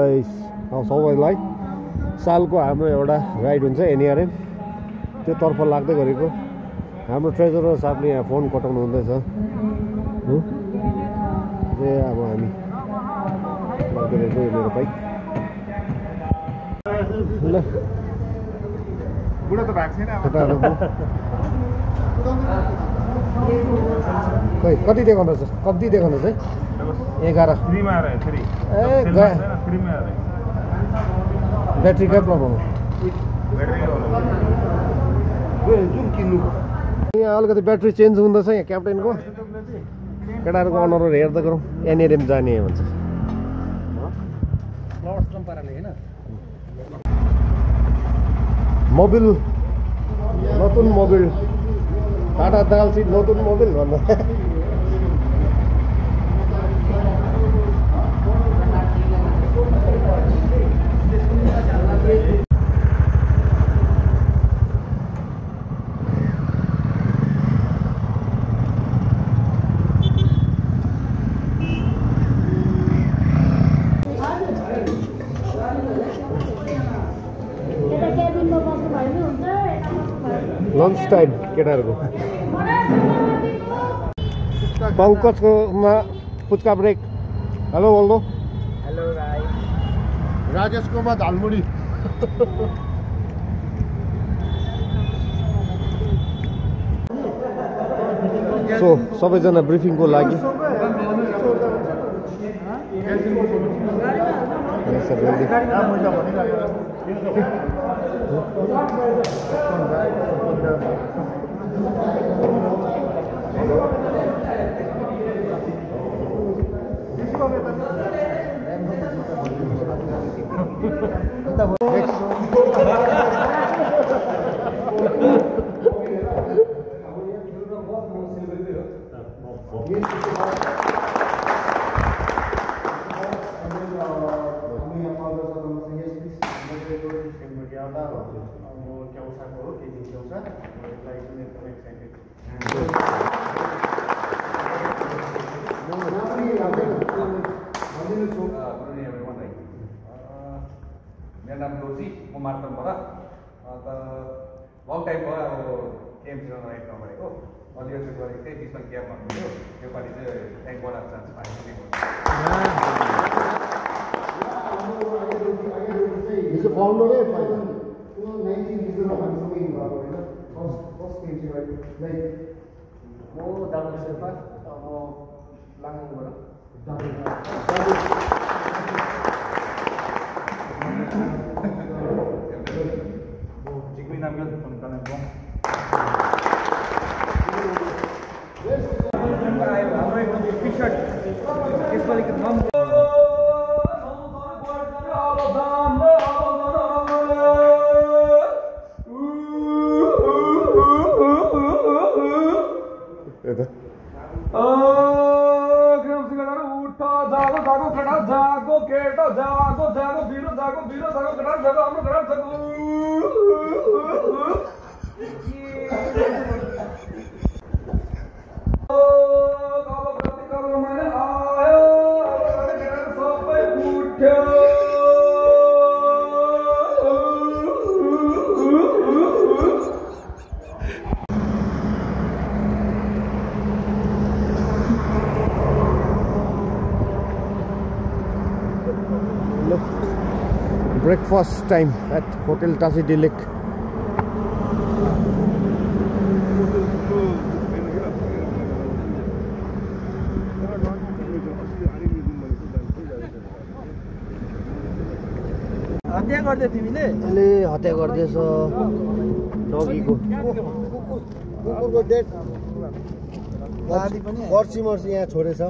Guys सबैलाई सालको हाम्रो एउटा राइड हुन्छ एनआरएम त्यो तर्फ लाग्दै गरेको हाम्रो ट्रेजरर साहबले यहाँ फोन कटाउनु हुँदैछ अब हामी लाग्दै गरेको मेरो बाइक ल बुढा त भएको छैन खै कति देखाउँदैछ कति देखाउँदैछ है 11 फ्रीमा आएर फेरि ए गयो फ्रीमा आएर ब्याट्रीकै प्रब्लम जुन किन्नु यहाँ अलिकति ब्याट्री चेन्ज हुँदैछ यहाँ क्याप्टेनको केटाहरूको अनुहारहरू हेर्दै गरौँ एनआरएम जाने भन्छ मोबिल नतुन मोबिल टाटा दालसी नतुन मोबिल भन्दा लन्च टाइम केटाहरूको पङ्कजकोमा पुच्का ब्रेक हेलो बोल्दो हेलो भाइ राजेशकोमा झालमुडी सो सबैजना ब्रिफिङको लागि मेरो नाम दोर्जी म मार्तमबाट अन्त लङ टाइम भयो अब केएमसीमा राइड नगरेको अलि अलि गरेको थिएँ बिचमा क्याब भन्नुभयो योपालि चाहिँ ट्याङ्क बनाएको चान्स पाएको म डाक्टर शेर्पा म लाङबाट जिग्मी नामगल फ्रम कालिम्पोङ हाम्रो एक टी शर्ट यसपालि नाम जागो केटो जागो जागो बिरो जागो केटा जागो हाम्रो घर जागो कालो माने आयो सबै उठ्यो breakfast time at Hotel Tasi Dilek. हत्या गर्दै तिमीले अहिले हत्या गर्दैछ डगीको कुकुरको डेट गाडी पनि पर्सी मर्सी यहाँ छोडेछ है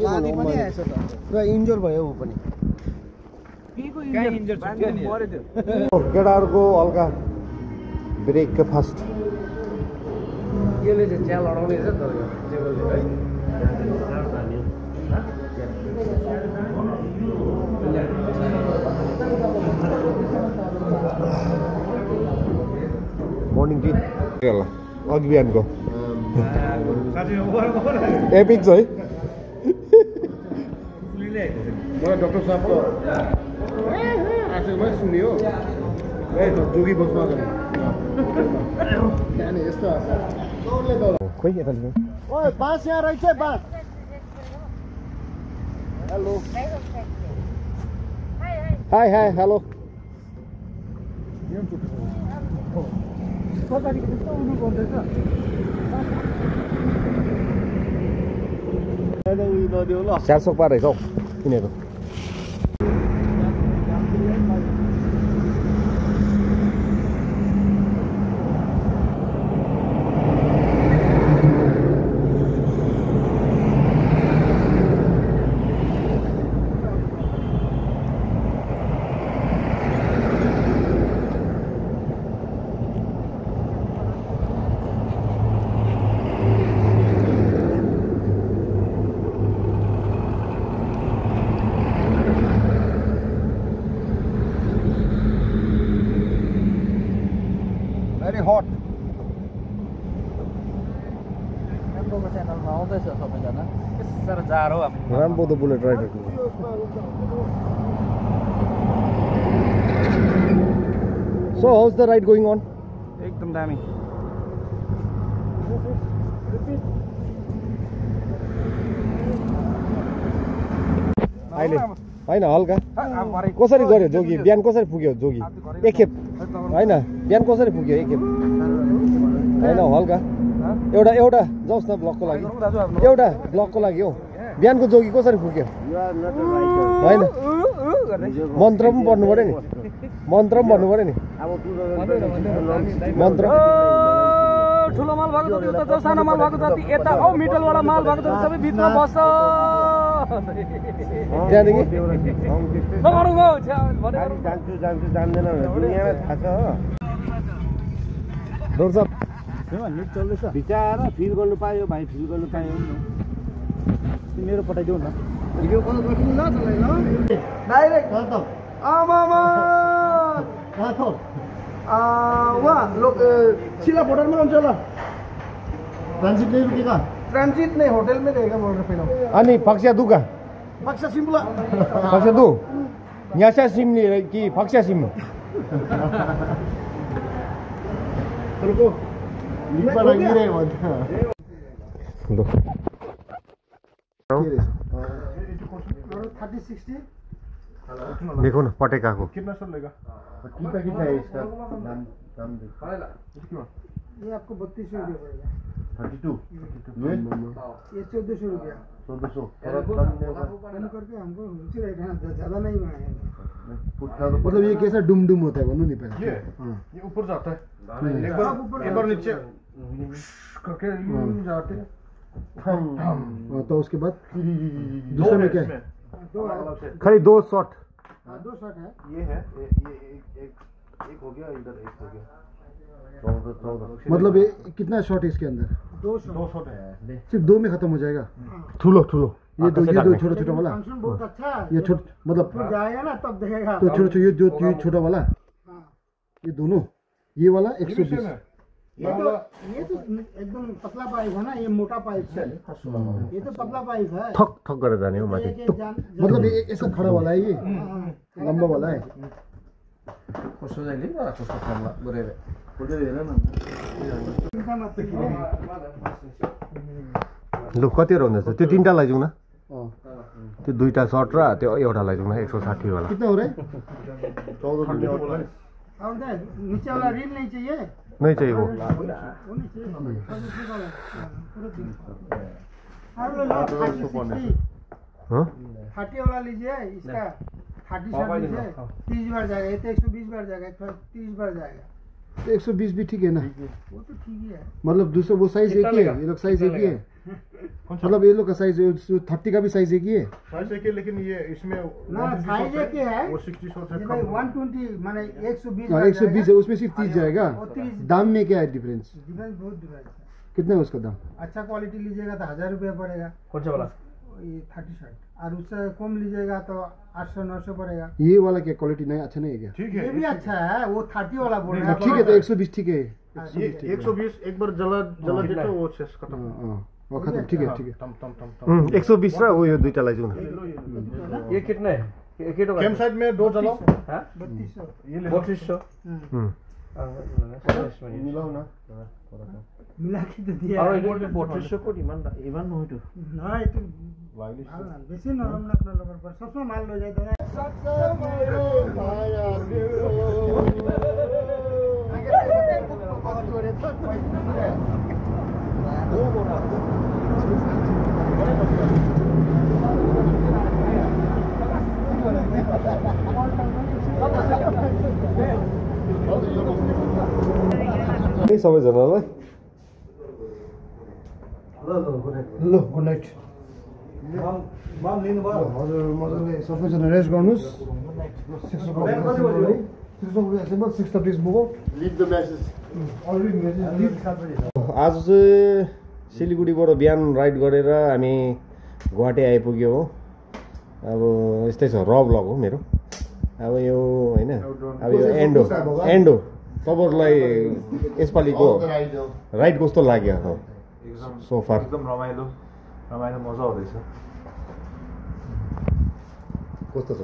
गाडी पनि आएछ त पुरा इन्जोर भयो ऊ पनि इंजर केटाहरूको हल्का ब्रेक फास्ट यसले चाहिँ च्याल अडाउने छ तर टेबलले है मर्निङ टी अघि बिहानको एपिक छ है मलाई डाक्टर साहबको आशीर्वाद सुन्यो ए जोगी बस्नु त्यहाँ यस्तो खोइ यता ओए बाँस यहाँ रहेछ बाँस हेलो हाई हाई हेलो चारसो पार रहेछ हौ किनेको very hot राम्रोको च्यानलमा आउँदैछ सबैजना साह्रो जाडो हामी Rambo the Bullet Rider So how's the ride going on? एकदम दामी अहिले होइन हल्का कसरी गऱ्यो जोगी बिहान कसरी पुग्यो जोगी एकखेप होइन बिहान कसरी पुग्यो एकखेप होइन हल्का एउटा एउटा जाओस् न ब्लकको लागि एउटा ब्लकको लागि हौ बिहानको जोगी कसरी पुग्यो होइन मन्त्र पनि पढ्नु पऱ्यो नि मन्त्र पनि भन्नु पऱ्यो नि मन्त्र ठुलो माल भएको जति उता जाऊ सानो माल भएको जति यता औ मिडलवाला माल भएको जति सबै बिचमा बस्छ त्यहाँदेखि नगरौँ हौ जान्छु जान्दैन दुनियाँमा थाहा छ हो चल्दैछ बिचार फिल गर्नु पायो भाइ फिल गर्नु पायो मेरो पठाइदेऊ न भिडियो कल गर्नु ल चलाई ल डाइरेक्ट आमामा वहाँ सिला होटल में हुन्छ ल ट्रान्जिट नै रुकेगा ट्रांजिट नहीं होटल में रहेगा बोल रहे पहले अनि फक्स्या दुका बक्सा सिम्पला फक्स्या दु न्यासा सिम कि फक्स्या सिम रुको लिपमा लागिरे भन्छ लो 30-60 देखो न पटेका को कितना सर लेगा कितना है इसका दाम देखो ये आपको 3200 रुपया पड़ेगा 32 ये 1400 रुपया 1400 कम करके हमको रुचि रहेगा ना ज्यादा नहीं मांगे मतलब ये कैसा डुम डुम होता है बोलो नहीं पहले ये ऊपर जाता है एक बार नीचे करके जाते हैं तो उसके बाद दूसरे में क्या है खाली दो शॉट दो शॉट है ये है एक हो गया इधर एक हो गया 14 मतलब ये कितना शॉट है इसके अंदर दो शॉट है सिर्फ दो में खत्म हो जाएगा ठुलो ठुलो ये दो छोटा छोटा वाला फंक्शन बहुत अच्छा है ये छोटा मतलब जाएगा ना तब देखेगा तो छोटा ये जो ये छोटा वाला ये दोनों ये वाला 120 ये तो एकदम पतला पाइप है ना ये मोटा पाइप है ये तो पतला पाइप है ठक ठक गरेर जाने हो माथि मतलब ये ऐसा खड़ा वाला है ये लंबा वाला है कस्तो जाइले कस्तो खाला गरेर लु कति रहँदैछ त्यो तीनटा लैजाउँ न त्यो दुईटा सर्ट र त्यो एउटा लैजाउँ न 160 वाला कितना हो रहा है 14 और नीचे वाला रील नहीं चाहिए नहीं चाहिए वो हाँ 30 वाला लीजिए इसका 30 शॉट लीजिए 30 बार जाएगा ये तो 120 बार जाएगा 30 बार जाएगा 120 भी ठीक है ना वो तो ठीक ही है मतलब दूसरा वो साइज एक ही है ये लोग साइज एक ही है मतलब ये लोग का साइज 30 का भी साइज एक ही है साइज एक है लेकिन ये इसमें ना साइज एक ही है वो 60 शॉट है 120 माने 120 120 है उसमें सिर्फ 30 जाएगा दाम में क्या है डिफरेंस बहुत डिफरेंस है कितना है उसका दाम अच्छा क्वालिटी लीजिएगा तो 1000 रुपया पड़ेगा कौन सा वाला ये 30 शॉट और उससे कम लीजिएगा तो 800-900 पड़ेगा ये वाला क्या क्वालिटी नहीं अच्छा नहीं है क्या ठीक है ये भी अच्छा है वो 30 वाला बोल रहा है ठीक है तो 120 ठीक है ये 120 एक बार जला देते वो शेष खत्म खतम ठिकै ठिकै 120 र उयो दुईटालाई जाउँ न ये कितना है ये कितना कैंप साइड में 2 चलाओ हाँ 3200 मिलाओ ना मिला के तो दिया और ये 3200 को डिमांड इवन हो तो ना ये बेसी नरम नक्न लगर पर सबसे माल लो जाए दादा सबैजनालाई ल गुड नाइट हजुर मजाले सबैजना रेस्ट गर्नुहोस् 6:30 बुक लीड द मैसेज आज चाहिँ सिलिगुडीबाट बिहान राइड गरेर हामी गुवाहाटी आइपुग्यो हो अब यस्तै छ र ब्लग हो मेरो अब यो होइन अब यो एन्डो तपाईँहरूलाई यसपालिको राइड कस्तो लाग्यो सो फार एकदम रमाइलो मजा हुँदैछ कस्तो छ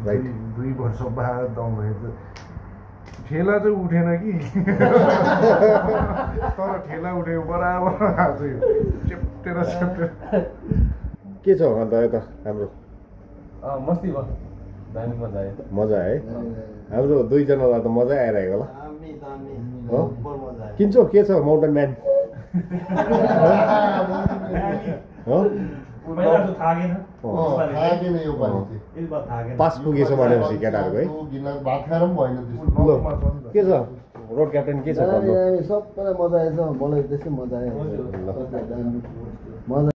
राइट 2 वर्ष बाद दम भएको ठेला चाहिँ उठेन कि तर ठेला उठेको बराबर आएको चेप्टेर के छ अन्त यता हाम्रो मस्ती भयो दामी मजा आयो मजा आयो हाम्रो दुईजनालाई त मजा आइरहेको होला किन्छौ के छ माउन्टेन म्यान पास पुगेछ भनेपछि केटाहरूको है भात खाएर पनि भएन के छ रोड क्याप्टेन के छ सबैलाई मजा आएछ मलाई त्यसै मजा आयो मजा